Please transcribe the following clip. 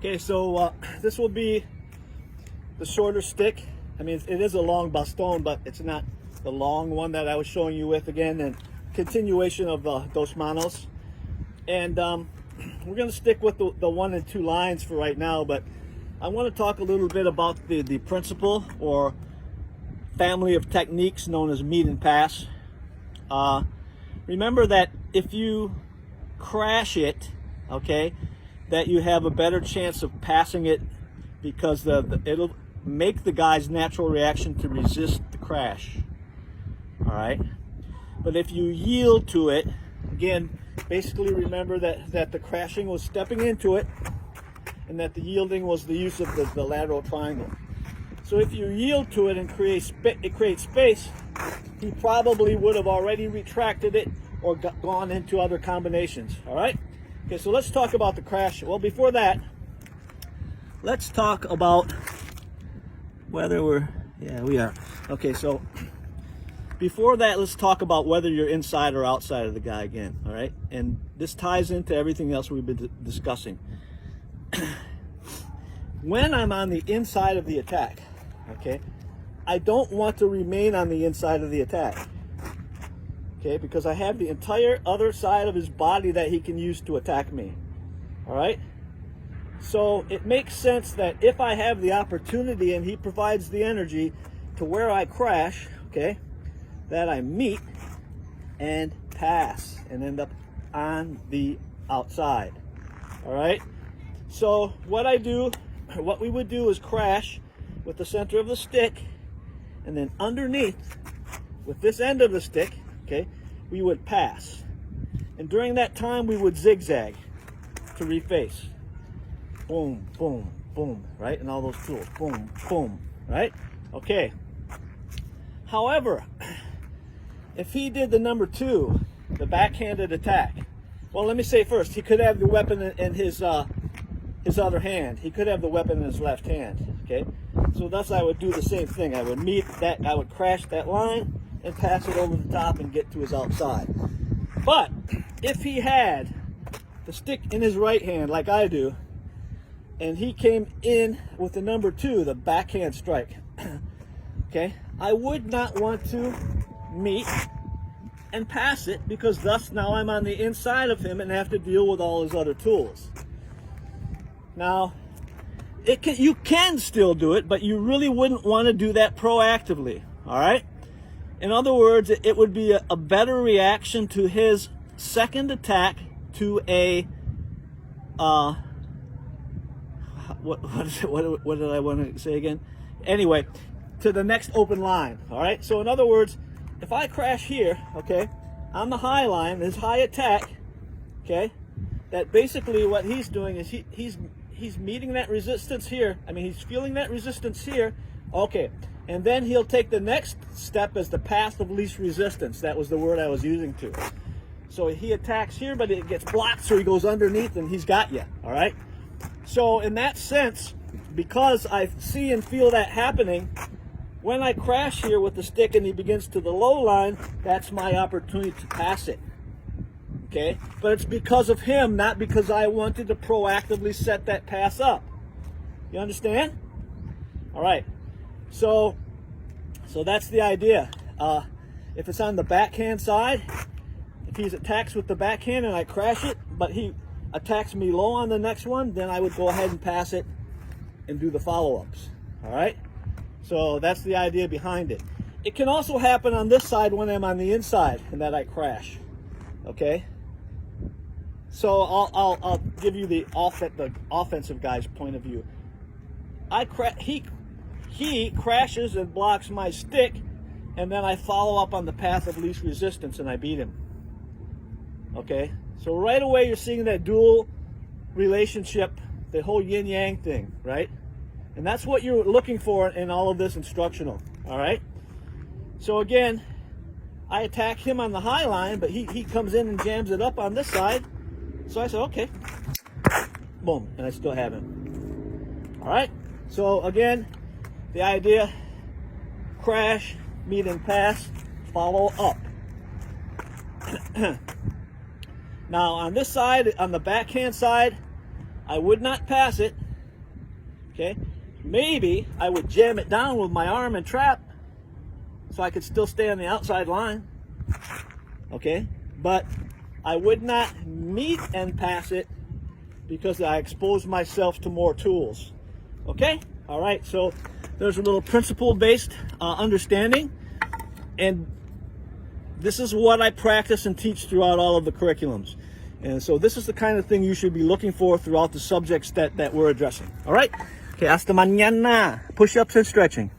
Okay, so this will be the shorter stick. I mean, it is a long baston, but it's not the long one that I was showing you with again, and continuation of Dos Manos. And we're going to stick with the 1 and 2 lines for right now, but I want to talk a little bit about the principle or family of techniques known as meet and pass. Remember that if you crash it, okay, that you have a better chance of passing it because it'll make the guy's natural reaction to resist the crash. All right, but if you yield to it, again, basically remember that the crashing was stepping into it and that the yielding was the use of the lateral triangle. So if you yield to it and it creates space, he probably would have already retracted it or gone into other combinations. All right. Okay, so let's talk about the crash. Well, before that, let's talk about whether we are. Okay, so before that, let's talk about whether you're inside or outside of the guy again, all right? And this ties into everything else we've been discussing. When I'm on the inside of the attack, okay, I don't want to remain on the inside of the attack. Okay, because I have the entire other side of his body that he can use to attack me. All right? So it makes sense that if I have the opportunity and he provides the energy to where I crash, okay, that I meet and pass and end up on the outside. All right? So what we would do is crash with the center of the stick, and then underneath with this end of the stick, okay, we would pass. And during that time, we would zigzag to reface. Boom, boom, boom, right? And all those tools, boom, boom, right? Okay. However, if he did the number 2, the backhanded attack, well, let me say first, he could have the weapon in his other hand. He could have the weapon in his left hand, okay? So thus I would do the same thing. I would meet that, I would crash that line and pass it over the top and get to his outside. But if he had the stick in his right hand like I do, and he came in with the number 2, the backhand strike, okay, I would not want to meet and pass it, because thus now I'm on the inside of him and have to deal with all his other tools. Now, you can still do it, but you really wouldn't want to do that proactively, all right? In other words, it would be a better reaction to his second attack to a, what did I want to say again? Anyway, to the next open line, all right? So in other words, if I crash here, okay, on the high line, his high attack, okay, that basically what he's doing is he's meeting that resistance here. I mean, he's feeling that resistance here, okay. And then he'll take the next step as the path of least resistance. That was the word I was using to. So he attacks here, but it gets blocked, so he goes underneath and he's got you, all right? So in that sense, because I see and feel that happening, when I crash here with the stick and he begins to the low line, that's my opportunity to pass it, okay? But it's because of him, not because I wanted to proactively set that pass up. You understand? All right. So that's the idea. If it's on the backhand side, if he attacks with the backhand and I crash it, but he attacks me low on the next one, then I would go ahead and pass it and do the follow-ups. All right? So that's the idea behind it. It can also happen on this side when I'm on the inside and that I crash. Okay? So I'll give you the offensive guy's point of view. He crashes and blocks my stick, and then I follow up on the path of least resistance and I beat him. Okay? So right away you're seeing that dual relationship, the whole yin-yang thing, right? And that's what you're looking for in all of this instructional, all right? So again, I attack him on the high line, but he comes in and jams it up on this side. So I said, okay, boom, and I still have him. All right? So again, the idea, crash, meet and pass, follow up. Now on this side, on the backhand side, I would not pass it, Okay, maybe I would jam it down with my arm and trap so I could still stay on the outside line. Okay, but I would not meet and pass it because I expose myself to more tools. Okay, all right, so there's a little principle-based understanding, and this is what I practice and teach throughout all of the curriculums. And so this is the kind of thing you should be looking for throughout the subjects that we're addressing. All right? Okay, hasta mañana. Push-ups and stretching.